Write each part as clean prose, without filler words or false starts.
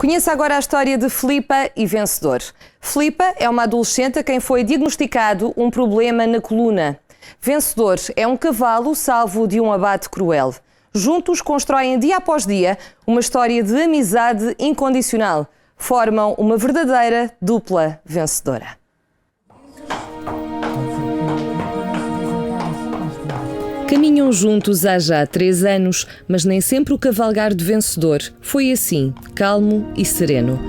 Conheça agora a história de Filipa e Vencedor. Filipa é uma adolescente a quem foi diagnosticado um problema na coluna. Vencedor é um cavalo salvo de um abate cruel. Juntos constroem dia após dia uma história de amizade incondicional. Formam uma verdadeira dupla vencedora. Caminham juntos há já 3 anos, mas nem sempre o cavalgar de Vencedor foi assim, calmo e sereno.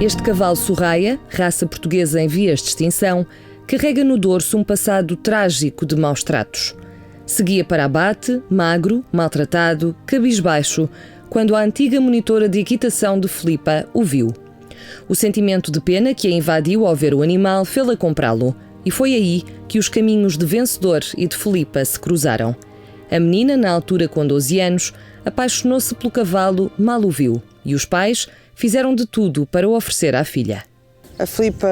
Este cavalo Sorraia, raça portuguesa em vias de extinção, carrega no dorso um passado trágico de maus tratos. Seguia para abate, magro, maltratado, cabisbaixo, quando a antiga monitora de equitação de Filipa o viu. O sentimento de pena que a invadiu ao ver o animal fê-la comprá-lo. E foi aí que os caminhos de Vencedor e de Filipa se cruzaram. A menina, na altura com 12 anos, apaixonou-se pelo cavalo mal o viu. E os pais fizeram de tudo para o oferecer à filha. A Filipa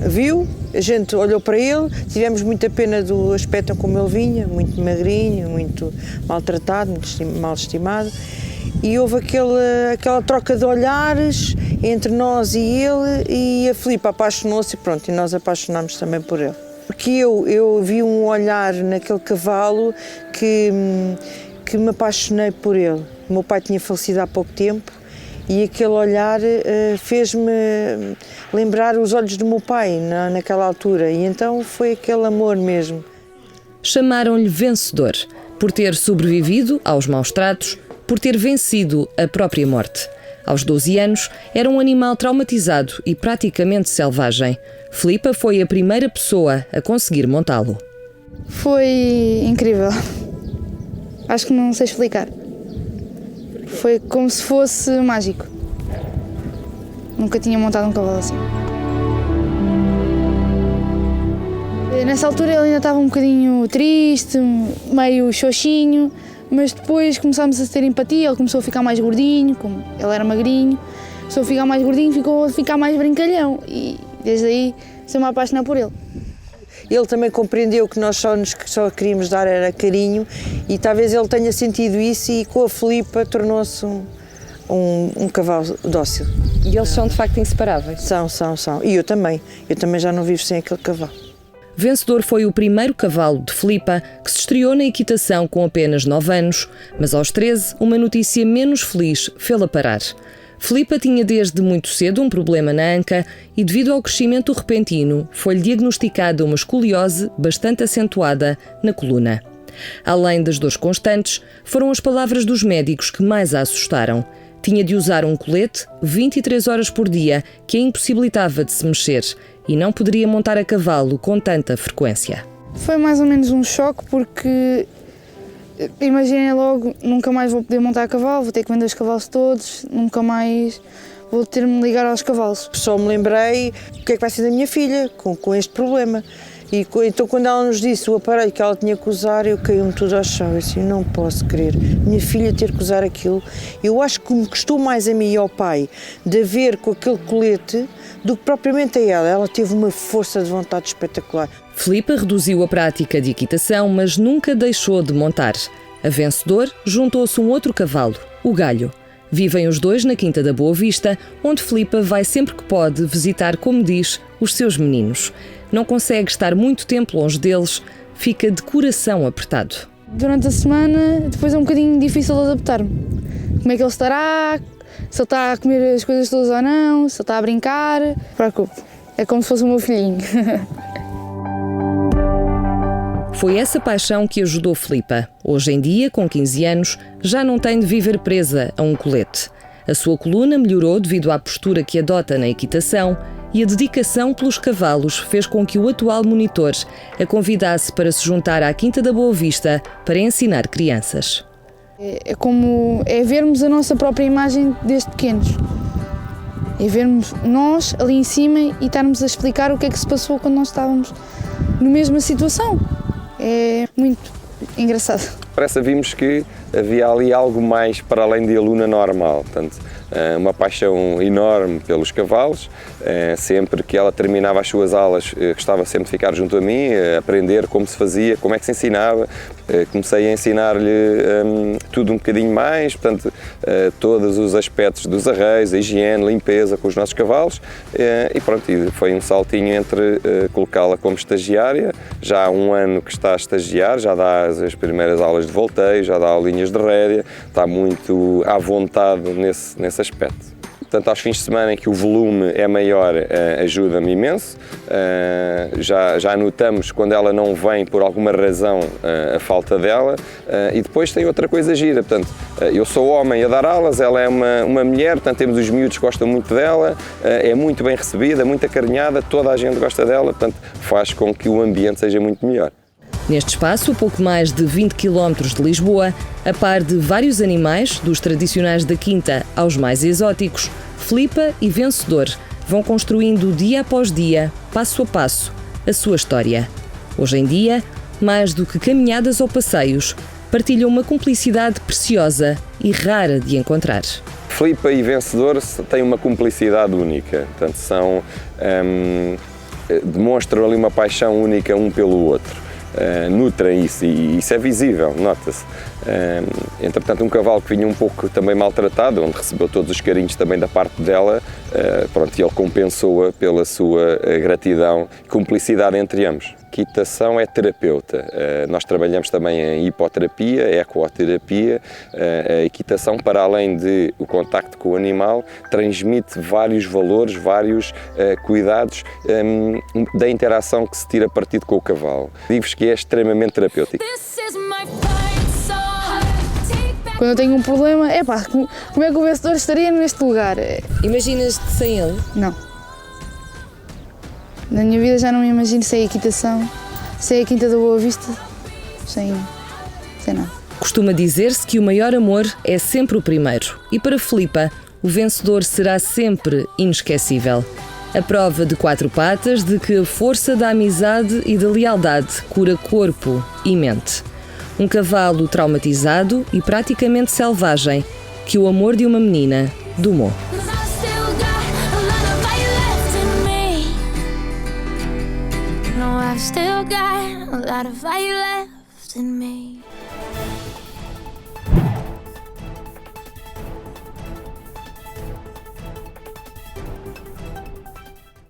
viu, a gente olhou para ele, tivemos muita pena do aspecto como ele vinha, muito magrinho, muito maltratado, muito mal estimado. E houve aquela troca de olhares entre nós e ele, e a Filipa apaixonou-se e pronto, e nós apaixonámos também por ele. Porque eu vi um olhar naquele cavalo que me apaixonei por ele. O meu pai tinha falecido há pouco tempo e aquele olhar fez-me lembrar os olhos do meu pai naquela altura, e então foi aquele amor mesmo. Chamaram-lhe Vencedor, por ter sobrevivido aos maus tratos, por ter vencido a própria morte. Aos 12 anos, era um animal traumatizado e praticamente selvagem. Filipa foi a primeira pessoa a conseguir montá-lo. Foi incrível. Acho que não sei explicar. Foi como se fosse mágico. Nunca tinha montado um cavalo assim. Nessa altura ele ainda estava um bocadinho triste, meio xoxinho, mas depois começámos a ter empatia, ele começou a ficar mais gordinho, como ele era magrinho, começou a ficar mais gordinho, ficou a ficar mais brincalhão e desde aí sou-me a apaixonar por ele. Ele também compreendeu que nós só queríamos dar era carinho e talvez ele tenha sentido isso e com a Filipa tornou-se um cavalo dócil. E eles são de facto inseparáveis? São. E eu também já não vivo sem aquele cavalo. Vencedor foi o primeiro cavalo de Filipa que se estreou na equitação com apenas 9 anos, mas aos 13 uma notícia menos feliz fê-la parar. Filipa tinha desde muito cedo um problema na anca e, devido ao crescimento repentino, foi-lhe diagnosticada uma escoliose bastante acentuada na coluna. Além das dores constantes, foram as palavras dos médicos que mais a assustaram. Tinha de usar um colete 23 horas por dia que a impossibilitava de se mexer e não poderia montar a cavalo com tanta frequência. Foi mais ou menos um choque porque, imaginei logo, nunca mais vou poder montar a cavalo, vou ter que vender os cavalos todos, nunca mais vou ter de me ligar aos cavalos. Só me lembrei o que é que vai ser da minha filha com este problema. E então quando ela nos disse o aparelho que ela tinha que usar, eu caí-me tudo ao chão. Eu disse, não posso crer, minha filha ter que usar aquilo. Eu acho que me custou mais a mim e ao pai de ver com aquele colete do que propriamente a ela. Ela teve uma força de vontade espetacular. Filipa reduziu a prática de equitação, mas nunca deixou de montar. A Vencedor juntou-se um outro cavalo, o Galho. Vivem os dois na Quinta da Boa Vista, onde Filipa vai sempre que pode visitar, como diz, os seus meninos. Não consegue estar muito tempo longe deles, fica de coração apertado. Durante a semana, depois é um bocadinho difícil de adaptar-me. Como é que ele estará, se ele está a comer as coisas todas ou não, se ele está a brincar. Não se preocupe, é como se fosse o meu filhinho. Foi essa paixão que ajudou Filipa. Hoje em dia, com 15 anos, já não tem de viver presa a um colete. A sua coluna melhorou devido à postura que adota na equitação e a dedicação pelos cavalos fez com que o atual monitor a convidasse para se juntar à Quinta da Boa Vista para ensinar crianças. É vermos a nossa própria imagem desde pequenos. É vermos nós ali em cima e estarmos a explicar o que é que se passou quando nós estávamos na mesma situação. É muito engraçado. Parece que vimos que havia ali algo mais para além de aluna normal. Portanto, uma paixão enorme pelos cavalos. Sempre que ela terminava as suas aulas, gostava sempre de ficar junto a mim, aprender como se fazia, como é que se ensinava. Comecei a ensinar-lhe tudo um bocadinho mais, portanto, todos os aspectos dos arreios, a higiene, limpeza com os nossos cavalos, e pronto, e foi um saltinho entre colocá-la como estagiária. Já há um ano que está a estagiar, já dá as primeiras aulas de volteio, já dá aulinhas de rédea, está muito à vontade nesse aspecto. Portanto, aos fins de semana em que o volume é maior, ajuda-me imenso. Já notamos quando ela não vem por alguma razão a falta dela. E depois tem outra coisa gira. Portanto, eu sou homem a dar aulas, ela é uma mulher, portanto temos os miúdos que gostam muito dela, é muito bem recebida, muito acarinhada, toda a gente gosta dela, portanto faz com que o ambiente seja muito melhor. Neste espaço, a pouco mais de 20 km de Lisboa, a par de vários animais, dos tradicionais da Quinta aos mais exóticos, Filipa e Vencedor vão construindo dia após dia, passo a passo, a sua história. Hoje em dia, mais do que caminhadas ou passeios, partilham uma cumplicidade preciosa e rara de encontrar. Filipa e Vencedor têm uma cumplicidade única, portanto demonstram ali uma paixão única um pelo outro. Nutrem isso e isso é visível, nota-se. Entretanto, um cavalo que vinha um pouco também maltratado, onde recebeu todos os carinhos também da parte dela, pronto, ele compensou-a pela sua gratidão e cumplicidade entre ambos. Equitação é terapeuta. Nós trabalhamos também em hipoterapia, ecoterapia. A equitação, para além de o contacto com o animal, transmite vários valores, vários cuidados da interação que se tira partido com o cavalo. Digo-vos que é extremamente terapêutico. Quando eu tenho um problema, como é que o Vencedor estaria neste lugar? Imaginas-te sem ele? Não. Na minha vida já não me imagino sem a equitação, sem a Quinta da Boa Vista, sem nada. Costuma dizer-se que o maior amor é sempre o primeiro. E para Filipa, o Vencedor será sempre inesquecível. A prova de 4 patas de que a força da amizade e da lealdade cura corpo e mente. Um cavalo traumatizado e praticamente selvagem que o amor de uma menina domou. I've still got a lot of fire left in me.